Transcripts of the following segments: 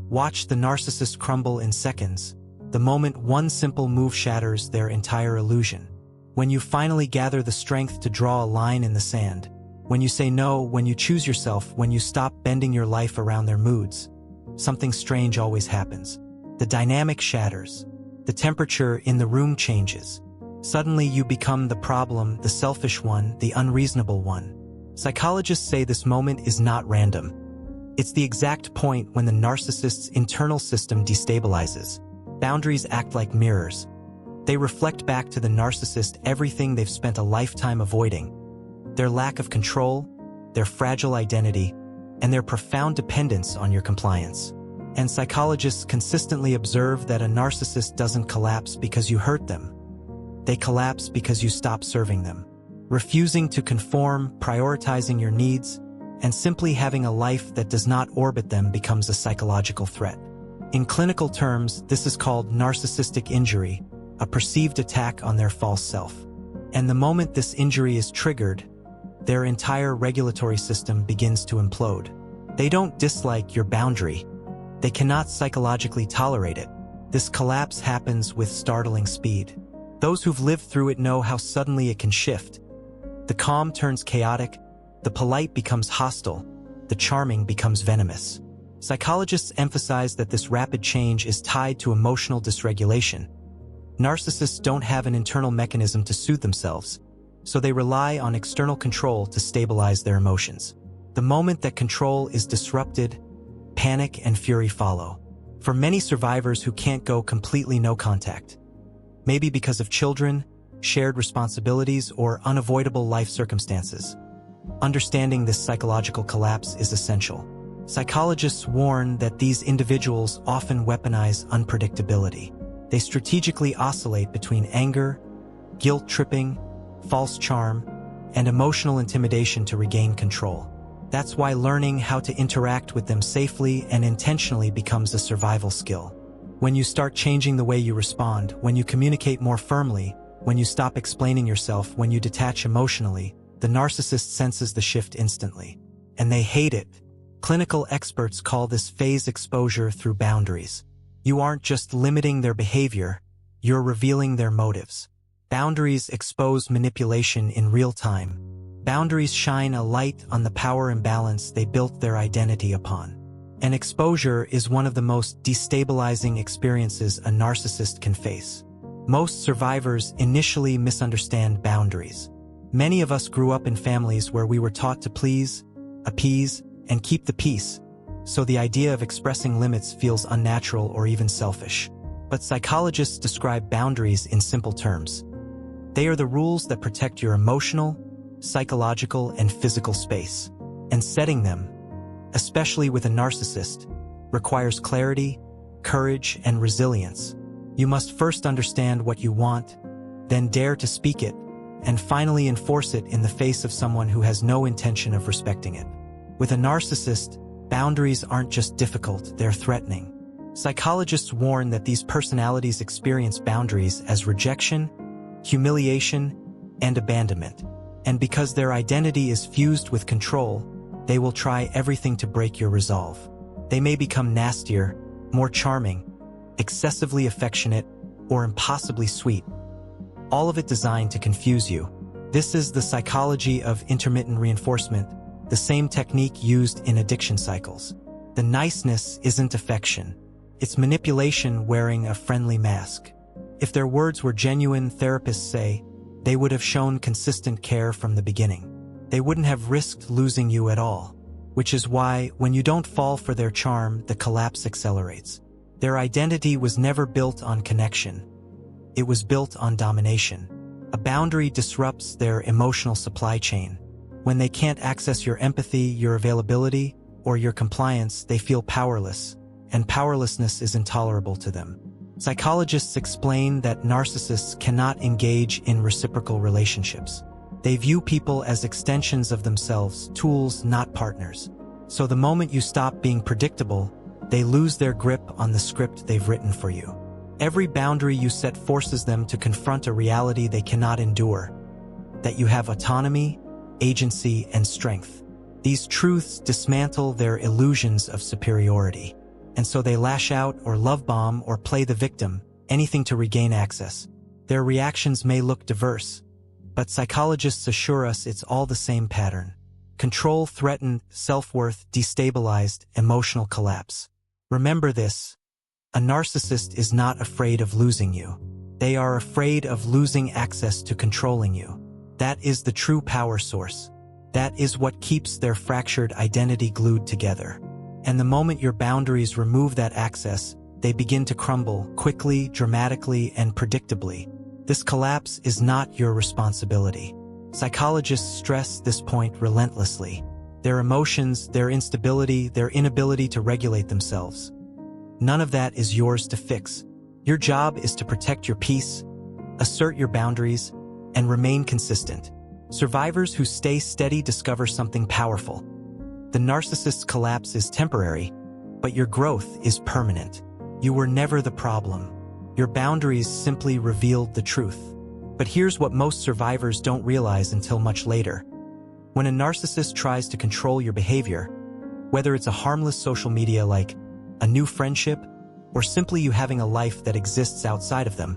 Watch the narcissist crumble in seconds, the moment one simple move shatters their entire illusion. When you finally gather the strength to draw a line in the sand, when you say no, when you choose yourself, when you stop bending your life around their moods, something strange always happens. The dynamic shatters. The temperature in the room changes. Suddenly you become the problem, the selfish one, the unreasonable one. Psychologists say this moment is not random. It's the exact point when the narcissist's internal system destabilizes. Boundaries act like mirrors. They reflect back to the narcissist everything they've spent a lifetime avoiding. Their lack of control, their fragile identity, and their profound dependence on your compliance. And psychologists consistently observe that a narcissist doesn't collapse because you hurt them. They collapse because you stop serving them. Refusing to conform, prioritizing your needs, and simply having a life that does not orbit them becomes a psychological threat. In clinical terms, this is called narcissistic injury, a perceived attack on their false self. And the moment this injury is triggered, their entire regulatory system begins to implode. They don't dislike your boundary. They cannot psychologically tolerate it. This collapse happens with startling speed. Those who've lived through it know how suddenly it can shift. The calm turns chaotic, the polite becomes hostile, the charming becomes venomous. Psychologists emphasize that this rapid change is tied to emotional dysregulation. Narcissists don't have an internal mechanism to soothe themselves, so they rely on external control to stabilize their emotions. The moment that control is disrupted, panic and fury follow. For many survivors who can't go completely no contact, maybe because of children, shared responsibilities, or unavoidable life circumstances, understanding this psychological collapse is essential. Psychologists warn that these individuals often weaponize unpredictability. They strategically oscillate between anger, guilt-tripping, false charm, and emotional intimidation to regain control. That's why learning how to interact with them safely and intentionally becomes a survival skill. When you start changing the way you respond, when you communicate more firmly, when you stop explaining yourself, when you detach emotionally, the narcissist senses the shift instantly. And they hate it. Clinical experts call this phase exposure through boundaries. You aren't just limiting their behavior, you're revealing their motives. Boundaries expose manipulation in real time. Boundaries shine a light on the power imbalance they built their identity upon. And exposure is one of the most destabilizing experiences a narcissist can face. Most survivors initially misunderstand boundaries. Many of us grew up in families where we were taught to please, appease, and keep the peace, so the idea of expressing limits feels unnatural or even selfish. But psychologists describe boundaries in simple terms. They are the rules that protect your emotional, psychological, and physical space. And setting them, especially with a narcissist, requires clarity, courage, and resilience. You must first understand what you want, then dare to speak it, and finally enforce it in the face of someone who has no intention of respecting it. With a narcissist, boundaries aren't just difficult, they're threatening. Psychologists warn that these personalities experience boundaries as rejection, humiliation, and abandonment. And because their identity is fused with control, they will try everything to break your resolve. They may become nastier, more charming, excessively affectionate, or impossibly sweet. All of it designed to confuse you. This is the psychology of intermittent reinforcement, the same technique used in addiction cycles. The niceness isn't affection. It's manipulation wearing a friendly mask. If their words were genuine, therapists say, they would have shown consistent care from the beginning. They wouldn't have risked losing you at all. Which is why, when you don't fall for their charm, the collapse accelerates. Their identity was never built on connection. It was built on domination. A boundary disrupts their emotional supply chain. When they can't access your empathy, your availability, or your compliance, they feel powerless, and powerlessness is intolerable to them. Psychologists explain that narcissists cannot engage in reciprocal relationships. They view people as extensions of themselves, tools, not partners. So the moment you stop being predictable, they lose their grip on the script they've written for you. Every boundary you set forces them to confront a reality they cannot endure, that you have autonomy, agency, and strength. These truths dismantle their illusions of superiority. and so they lash out or love bomb or play the victim, anything to regain access. Their reactions may look diverse, but psychologists assure us it's all the same pattern. Control, threatened, self-worth, destabilized, emotional collapse. Remember this: a narcissist is not afraid of losing you. They are afraid of losing access to controlling you. That is the true power source. That is what keeps their fractured identity glued together. And the moment your boundaries remove that access, they begin to crumble quickly, dramatically, and predictably. This collapse is not your responsibility. Psychologists stress this point relentlessly. Their emotions, their instability, their inability to regulate themselves. None of that is yours to fix. Your job is to protect your peace, assert your boundaries, and remain consistent. Survivors who stay steady discover something powerful. The narcissist's collapse is temporary, but your growth is permanent. You were never the problem. Your boundaries simply revealed the truth. But here's what most survivors don't realize until much later. When a narcissist tries to control your behavior, whether it's a harmless social media like a new friendship, or simply you having a life that exists outside of them,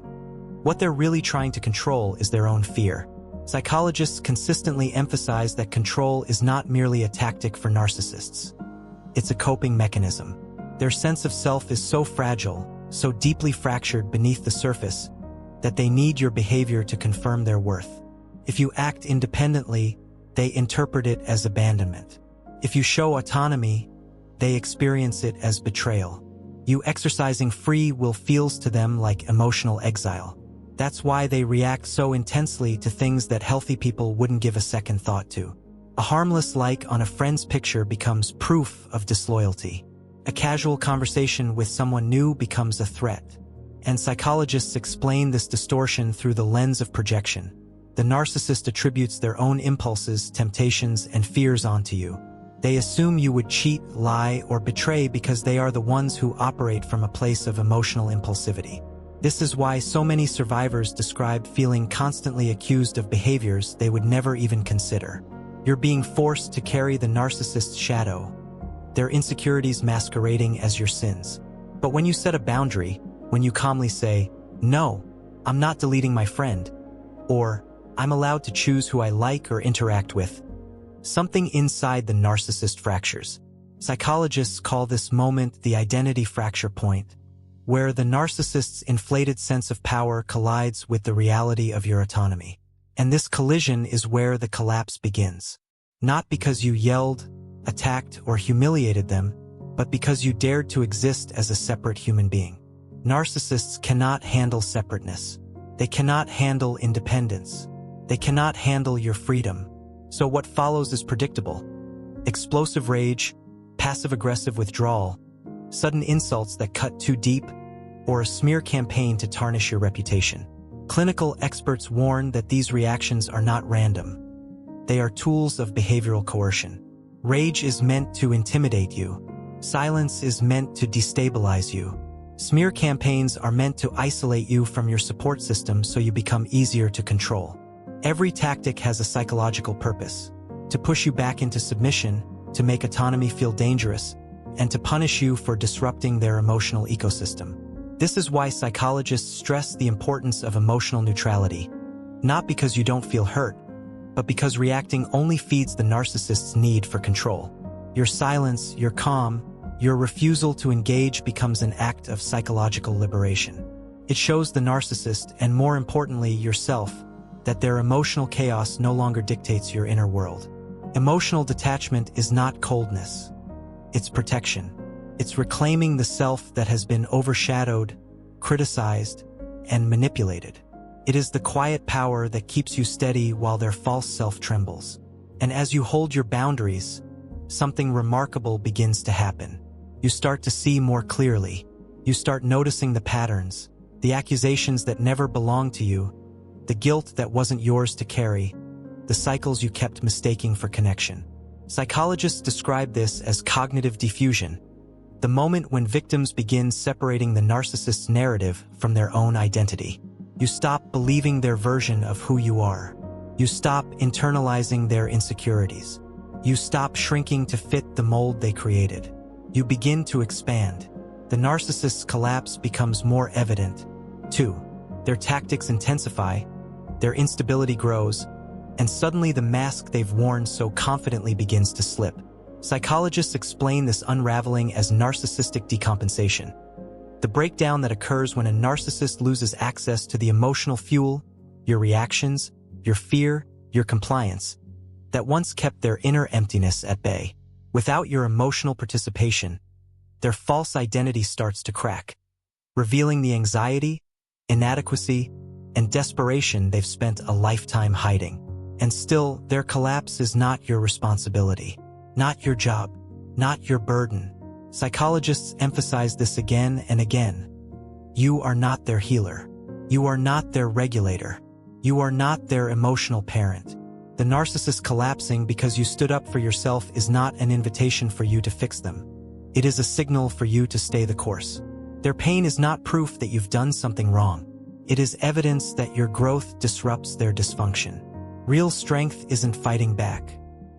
what they're really trying to control is their own fear. Psychologists consistently emphasize that control is not merely a tactic for narcissists. It's a coping mechanism. Their sense of self is so fragile, so deeply fractured beneath the surface, that they need your behavior to confirm their worth. If you act independently, they interpret it as abandonment. If you show autonomy, they experience it as betrayal. You exercising free will feels to them like emotional exile. That's why they react so intensely to things that healthy people wouldn't give a second thought to. A harmless like on a friend's picture becomes proof of disloyalty. A casual conversation with someone new becomes a threat. And psychologists explain this distortion through the lens of projection. The narcissist attributes their own impulses, temptations, and fears onto you. They assume you would cheat, lie, or betray because they are the ones who operate from a place of emotional impulsivity. This is why so many survivors describe feeling constantly accused of behaviors they would never even consider. You're being forced to carry the narcissist's shadow, their insecurities masquerading as your sins. But when you set a boundary, when you calmly say, "No, I'm not deleting my friend," or "I'm allowed to choose who I like or interact with," something inside the narcissist fractures. Psychologists call this moment the identity fracture point, where the narcissist's inflated sense of power collides with the reality of your autonomy. And this collision is where the collapse begins. Not because you yelled, attacked, or humiliated them, but because you dared to exist as a separate human being. Narcissists cannot handle separateness. They cannot handle independence. They cannot handle your freedom. So what follows is predictable. Explosive rage, passive-aggressive withdrawal, sudden insults that cut too deep, or a smear campaign to tarnish your reputation. Clinical experts warn that these reactions are not random. They are tools of behavioral coercion. Rage is meant to intimidate you. Silence is meant to destabilize you. Smear campaigns are meant to isolate you from your support system so you become easier to control. Every tactic has a psychological purpose: to push you back into submission, to make autonomy feel dangerous, and to punish you for disrupting their emotional ecosystem. This is why psychologists stress the importance of emotional neutrality, not because you don't feel hurt, but because reacting only feeds the narcissist's need for control. Your silence, your calm, your refusal to engage becomes an act of psychological liberation. It shows the narcissist, and more importantly yourself, that their emotional chaos no longer dictates your inner world. Emotional detachment is not coldness. It's protection. It's reclaiming the self that has been overshadowed, criticized, and manipulated. It is the quiet power that keeps you steady while their false self trembles. And as you hold your boundaries, something remarkable begins to happen. You start to see more clearly. You start noticing the patterns, the accusations that never belonged to you, the guilt that wasn't yours to carry, the cycles you kept mistaking for connection. Psychologists describe this as cognitive diffusion, the moment when victims begin separating the narcissist's narrative from their own identity. You stop believing their version of who you are. You stop internalizing their insecurities. You stop shrinking to fit the mold they created. You begin to expand. the narcissist's collapse becomes more evident. 2. Their tactics intensify, their instability grows, and suddenly the mask they've worn so confidently begins to slip. Psychologists explain this unraveling as narcissistic decompensation, the breakdown that occurs when a narcissist loses access to the emotional fuel, your reactions, your fear, your compliance, that once kept their inner emptiness at bay. Without your emotional participation, their false identity starts to crack, revealing the anxiety, inadequacy, and desperation they've spent a lifetime hiding. And still, their collapse is not your responsibility, not your job, not your burden. Psychologists emphasize this again and again. You are not their healer. You are not their regulator. You are not their emotional parent. The narcissist collapsing because you stood up for yourself is not an invitation for you to fix them. It is a signal for you to stay the course. Their pain is not proof that you've done something wrong. It is evidence that your growth disrupts their dysfunction. Real strength isn't fighting back.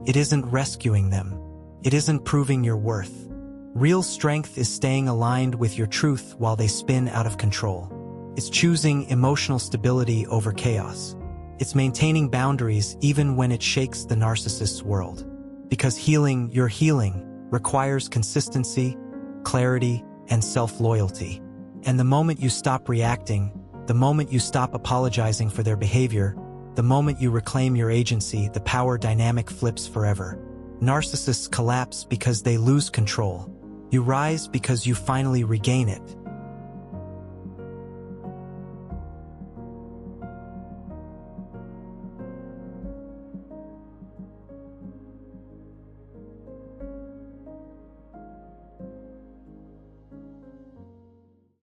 It isn't rescuing them. It isn't proving your worth. Real strength is staying aligned with your truth while they spin out of control. It's choosing emotional stability over chaos. It's maintaining boundaries even when it shakes the narcissist's world. Because healing, your healing, requires consistency, clarity, and self-loyalty. And the moment you stop reacting, the moment you stop apologizing for their behavior, the moment you reclaim your agency, the power dynamic flips forever. Narcissists collapse because they lose control. You rise because you finally regain it.